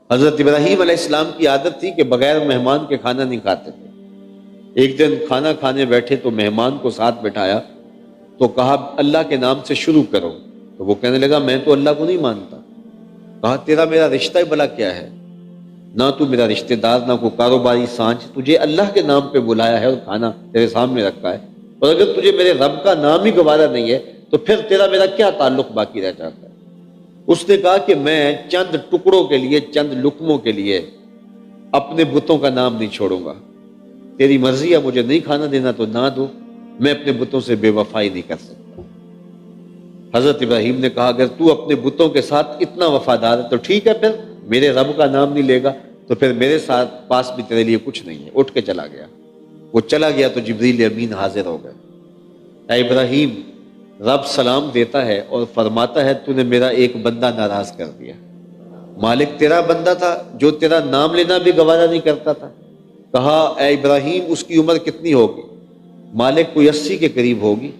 حضرت ابراہیم علیہ السلام کی عادت تھی کہ بغیر مہمان کے کھانا نہیں کھاتے تھے۔ ایک دن کھانا کھانے بیٹھے تو مہمان کو ساتھ بٹھایا تو کہا اللہ کے نام سے شروع کرو، تو وہ کہنے لگا میں تو اللہ کو نہیں مانتا۔ کہا تیرا میرا رشتہ بھلا کیا ہے، نہ تو میرا رشتہ دار نہ کوئی کاروباری سانچ، تجھے اللہ کے نام پہ بلایا ہے اور کھانا تیرے سامنے رکھا ہے، اور اگر تجھے میرے رب کا نام ہی گوارا نہیں ہے تو پھر تیرا میرا کیا تعلق باقی رہ جاتا ہے۔ اس نے کہا کہ میں چند ٹکڑوں کے لیے، چند لقموں کے لیے اپنے بتوں کا نام نہیں چھوڑوں گا، تیری مرضی ہے، مجھے نہیں کھانا دینا تو نہ دو، میں اپنے بتوں سے بے وفائی نہیں کر سکتا۔ حضرت ابراہیم نے کہا اگر تو اپنے بتوں کے ساتھ اتنا وفادار ہے تو ٹھیک ہے، پھر میرے رب کا نام نہیں لے گا تو پھر میرے ساتھ پاس بھی تیرے لیے کچھ نہیں ہے۔ اٹھ کے چلا گیا۔ وہ چلا گیا تو جبریل امین حاضر ہو گئے۔ اے ابراہیم، رب سلام دیتا ہے اور فرماتا ہے تو نے میرا ایک بندہ ناراض کر دیا۔ مالک تیرا بندہ تھا جو تیرا نام لینا بھی گوارا نہیں کرتا تھا۔ کہا اے ابراہیم اس کی عمر کتنی ہوگی؟ مالک کوئی 80 کے قریب ہوگی۔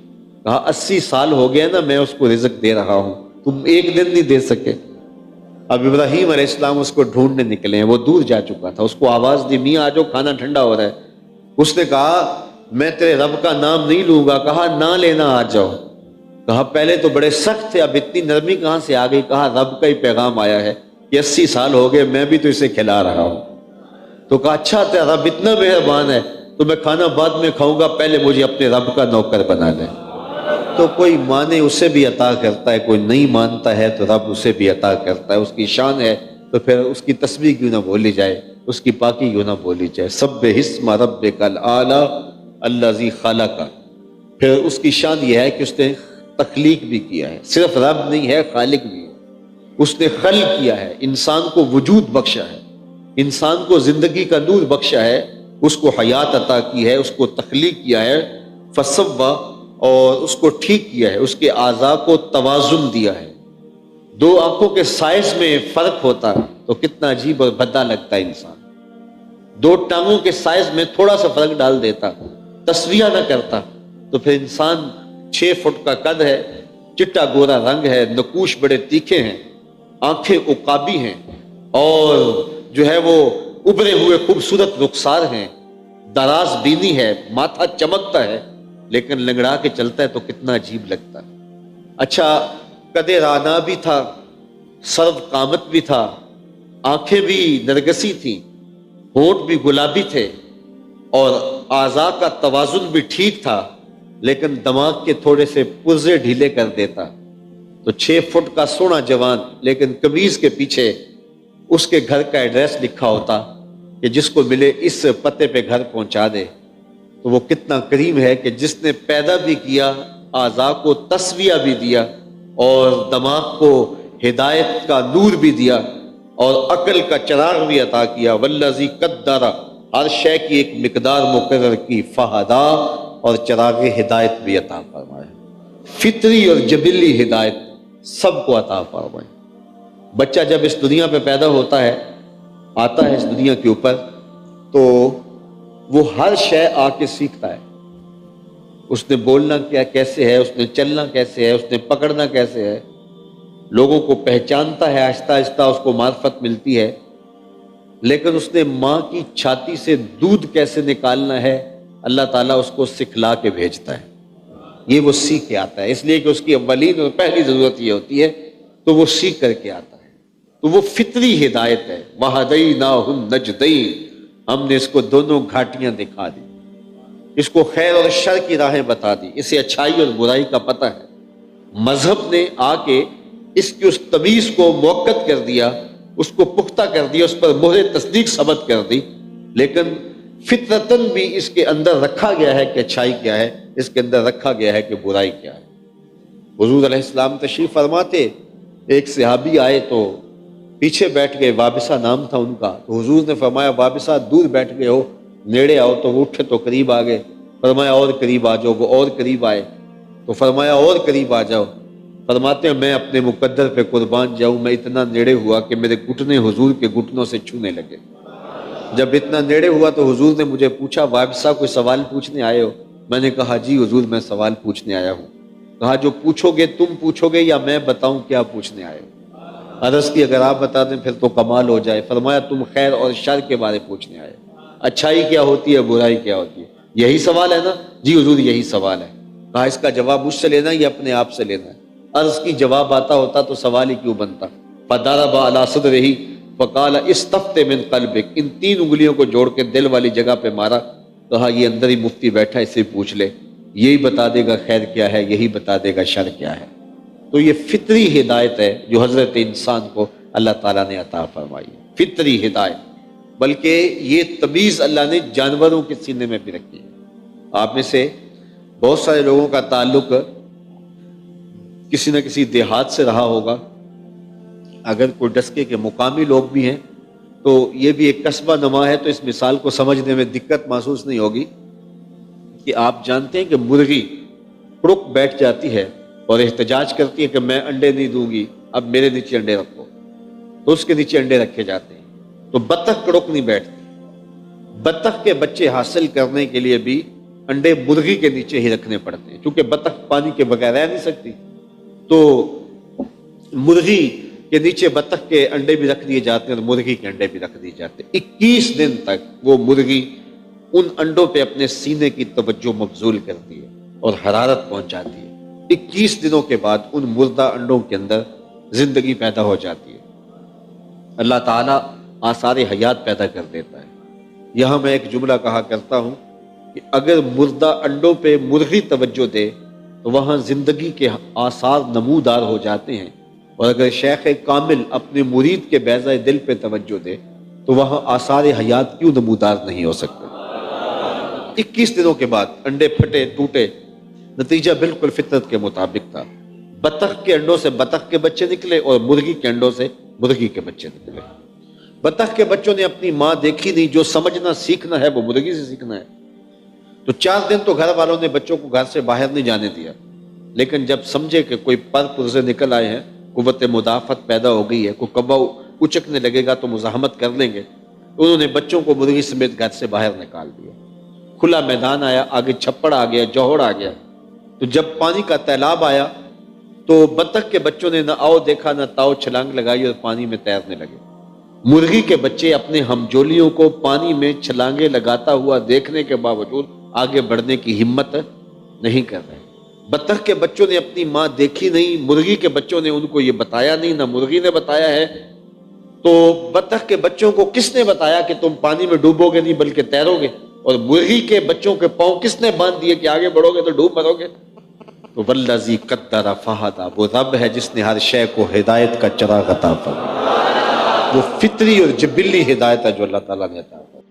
کہا 80 سال ہو گیا نا میں اس کو رزق دے رہا ہوں، تم ایک دن نہیں دے سکے۔ اب ابراہیم علیہ السلام اس کو ڈھونڈنے نکلے ہیں، وہ دور جا چکا تھا۔ اس کو آواز دی میاں آ جاؤ کھانا ٹھنڈا ہو رہا ہے۔ اس نے کہا میں تیرے رب کا نام نہیں لوں گا۔ کہا نہ لینا آ جاؤ۔ کہا پہلے تو بڑے سخت تھے، اب اتنی نرمی کہاں سے آ گئی؟ کہا رب کا ہی پیغام آیا ہے کہ 80 سال ہو گئے میں بھی تو اسے کھلا رہا ہوں۔ تو کہا اچھا تیرا رب اتنا مہربان ہے تو میں کھانا بعد میں کھاؤں گا، پہلے مجھے اپنے رب کا نوکر بنا لے۔ تو کوئی مانے اسے بھی عطا کرتا ہے، کوئی نہیں مانتا ہے تو رب اسے بھی عطا کرتا ہے، اس کی شان ہے تو پھر اس کی تسبیح کیوں نہ بولی جائے، اس کی پاکی کیوں نہ بولی جائے۔ سبح اسم ربک الاعلی الذی خلق۔ پھر اس کی شان یہ ہے کہ اس نے تخلیق بھی کیا ہے، صرف رب نہیں ہے خالق بھی ہے۔ اس نے خلق کیا ہے، انسان کو وجود بخشا ہے، انسان کو زندگی کا نور بخشا ہے، اس کو حیات عطا کی ہے، اس کو تخلیق کیا ہے، فسوا، اور اس کو ٹھیک کیا ہے، اس کے اعضاء کو توازن دیا ہے۔ دو آنکھوں کے سائز میں فرق ہوتا تو کتنا عجیب اور بھدا لگتا ہے انسان۔ دو ٹانگوں کے سائز میں تھوڑا سا فرق ڈال دیتا، تسویہ نہ کرتا تو پھر انسان 6 فٹ کا قد ہے، چٹا گورا رنگ ہے، نقوش بڑے تیکھے ہیں، آنکھیں عقابی ہیں، اور جو ہے وہ ابھرے ہوئے خوبصورت رخسار ہیں، دراز بینی ہے، ماتھا چمکتا ہے، لیکن لنگڑا کے چلتا ہے تو کتنا عجیب لگتا ہے۔ اچھا قد رانا بھی تھا، سرو قامت بھی تھا، آنکھیں بھی نرگسی تھیں، ہونٹ بھی گلابی تھے، اور اعضاء کا توازن بھی ٹھیک تھا، لیکن دماغ کے تھوڑے سے پرزے ڈھیلے کر دیتا تو 6 فٹ کا سونا جوان، لیکن قمیض کے پیچھے اس کے گھر کا ایڈریس لکھا ہوتا کہ جس کو ملے اس پتے پہ گھر پہنچا دے۔ تو وہ کتنا کریم ہے کہ جس نے پیدا بھی کیا، اعضاء کو تسویہ بھی دیا، اور دماغ کو ہدایت کا نور بھی دیا، اور عقل کا چراغ بھی عطا کیا۔ والذی قدر، ہر شے کی ایک مقدار مقرر کی، فہدا، اور چراغ ہدایت بھی عطا فرمایا، فطری اور جبلی ہدایت سب کو عطا فرمائے۔ بچہ جب اس دنیا پہ پیدا ہوتا ہے، آتا ہے اس دنیا کے اوپر، تو وہ ہر شے آ کے سیکھتا ہے۔ اس نے بولنا کیا کیسے ہے، اس نے چلنا کیسے ہے، اس نے پکڑنا کیسے ہے، لوگوں کو پہچانتا ہے، آہستہ آہستہ اس کو معرفت ملتی ہے، لیکن اس نے ماں کی چھاتی سے دودھ کیسے نکالنا ہے اللہ تعالیٰ اس کو سکھلا کے بھیجتا ہے۔ یہ وہ سیکھ کے آتا ہے، اس لیے کہ اس کی اولین اور پہلی ضرورت یہ ہوتی ہے، تو وہ سیکھ کر کے آتا ہے۔ تو وہ فطری ہدایت ہے۔ وَهَدَيْنَاهُ النَّجْدَيْنِ، ہم نے اس کو دونوں گھاٹیاں دکھا دی، اس کو خیر اور شر کی راہیں بتا دی، اسے اچھائی اور برائی کا پتہ ہے۔ مذہب نے آ کے اس کی اس تمیز کو موقت کر دیا، اس کو پختہ کر دیا، اس پر مہر تصدیق ثبت کر دی، لیکن فطرتاً بھی اس کے اندر رکھا گیا ہے کہ اچھائی کیا ہے، اس کے اندر رکھا گیا ہے کہ برائی کیا ہے۔ حضور علیہ السلام تشریف فرماتے، ایک صحابی آئے تو پیچھے بیٹھ گئے، وابسہ نام تھا ان کا، تو حضور نے فرمایا وابسہ دور بیٹھ گئے ہو، نیڑے آؤ، تو وہ اٹھے تو قریب آ گئے، فرمایا اور قریب آ جاؤ، وہ اور قریب آئے تو فرمایا اور قریب آ جاؤ، فرماتے ہیں میں اپنے مقدر پہ قربان جاؤں، میں اتنا نیڑے ہوا کہ میرے گھٹنے حضور کے گھٹنوں سے چھونے لگے۔ جب اتنا نیڑے ہوا تو حضور نے مجھے پوچھا وابسہ کوئی سوال پوچھنے آئے ہو؟ میں نے کہا جی حضور میں سوال پوچھنے آیا ہوں۔ کہا جو پوچھو گے تم پوچھو گے یا میں بتاؤں کیا پوچھنے آئے ہو؟ عرض کی اگر آپ بتا دیں پھر تو کمال ہو جائے۔ فرمایا تم خیر اور شر کے بارے پوچھنے آئے، اچھائی کیا ہوتی ہے، برائی کیا ہوتی ہے، یہی سوال ہے نا؟ جی حضور یہی سوال ہے۔ کہا اس کا جواب مجھ سے لینا یا اپنے آپ سے لینا ہے؟ عرض کی جواب آتا ہوتا تو سوال ہی کیوں بنتا۔ فضرب علی صدرہ فقال استفت من قلبک، ان 3 انگلیوں کو جوڑ کے دل والی جگہ پہ مارا، کہا یہ اندر ہی مفتی بیٹھا، اس سے پوچھ لے، یہی بتا دے گا خیر کیا ہے، یہی بتا دے گا شر کیا ہے۔ تو یہ فطری ہدایت ہے جو حضرت انسان کو اللہ تعالیٰ نے عطا فرمائی ہے، فطری ہدایت۔ بلکہ یہ تمیز اللہ نے جانوروں کے سینے میں بھی رکھی ہے۔ آپ میں سے بہت سارے لوگوں کا تعلق کسی نہ کسی دیہات سے رہا ہوگا، اگر کوئی ڈسکے کے مقامی لوگ بھی ہیں تو یہ بھی ایک قصبہ نما ہے، تو اس مثال کو سمجھنے میں دقت محسوس نہیں ہوگی کہ آپ جانتے ہیں کہ مرغی کڑک بیٹھ جاتی ہے اور احتجاج کرتی ہے کہ میں انڈے نہیں دوں گی، اب میرے نیچے انڈے رکھو، تو اس کے نیچے انڈے رکھے جاتے ہیں۔ تو بطخ کڑک نہیں بیٹھتی، بطخ کے بچے حاصل کرنے کے لیے بھی انڈے مرغی کے نیچے ہی رکھنے پڑتے ہیں، کیونکہ بطخ پانی کے بغیر رہ نہیں سکتی، تو مرغی کے نیچے بطخ کے انڈے بھی رکھ دیے جاتے ہیں اور مرغی کے انڈے بھی رکھ دیے جاتے ہیں۔ 21 دن تک وہ مرغی ان انڈوں پہ اپنے سینے کی توجہ مبذول کرتی ہے اور حرارت پہنچاتی ہے۔ 21 دنوں کے بعد ان مردہ انڈوں کے اندر زندگی پیدا ہو جاتی ہے، اللہ تعالیٰ آثار حیات پیدا کر دیتا ہے۔ یہاں میں ایک جملہ کہا کرتا ہوں کہ اگر مردہ انڈوں پہ مرغی توجہ دے تو وہاں زندگی کے آثار نمودار ہو جاتے ہیں، اور اگر شیخ کامل اپنے مرید کے بیضہ دل پہ توجہ دے تو وہاں آثار حیات کیوں نمودار نہیں ہو سکتے۔ 21 دنوں کے بعد انڈے پھٹے ٹوٹے، نتیجہ بالکل فطرت کے مطابق تھا۔ بطخ کے انڈوں سے بطخ کے بچے نکلے اور مرغی کے انڈوں سے مرغی کے بچے نکلے۔ بطخ کے بچوں نے اپنی ماں دیکھی نہیں، جو سمجھنا سیکھنا ہے وہ مرغی سے سیکھنا ہے۔ تو 4 دن تو گھر والوں نے بچوں کو گھر سے باہر نہیں جانے دیا، لیکن جب سمجھے کہ کوئی پر پرزے نکل آئے ہیں، قوت مدافعت پیدا ہو گئی ہے، کوئی کبا اچکنے لگے گا تو مزاحمت کر لیں گے، تو انہوں نے بچوں کو مرغی سمیت گھر سے باہر نکال دیا۔ کھلا میدان آیا، آگے چھپڑ آ گیا، جوہڑ آ گیا، تو جب پانی کا تیلاب آیا تو بطخ کے بچوں نے نہ آؤ دیکھا نہ تاؤ، چھلانگ لگائی اور پانی میں تیرنے لگے۔ مرغی کے بچے اپنے ہمجولیوں کو پانی میں چھلانگیں لگاتا ہوا دیکھنے کے باوجود آگے بڑھنے کی ہمت نہیں کر رہے۔ بطخ کے بچوں نے اپنی ماں دیکھی نہیں، مرغی کے بچوں نے ان کو یہ بتایا نہیں، نہ مرغی نے بتایا ہے۔ تو بطخ کے بچوں کو کس نے بتایا کہ تم پانی میں ڈوبو گے نہیں بلکہ تیرو گے، اور مرغی کے بچوں کے پاؤں کس نے باندھ دیے کہ آگے بڑھو گے تو ڈوب مرو گے؟ تو والذی قدر فہدی، وہ رب ہے جس نے ہر شے کو ہدایت کا چراغ عطا فرمایا۔ وہ فطری اور جبلی ہدایت ہے جو اللہ تعالیٰ نے عطا فرمائی۔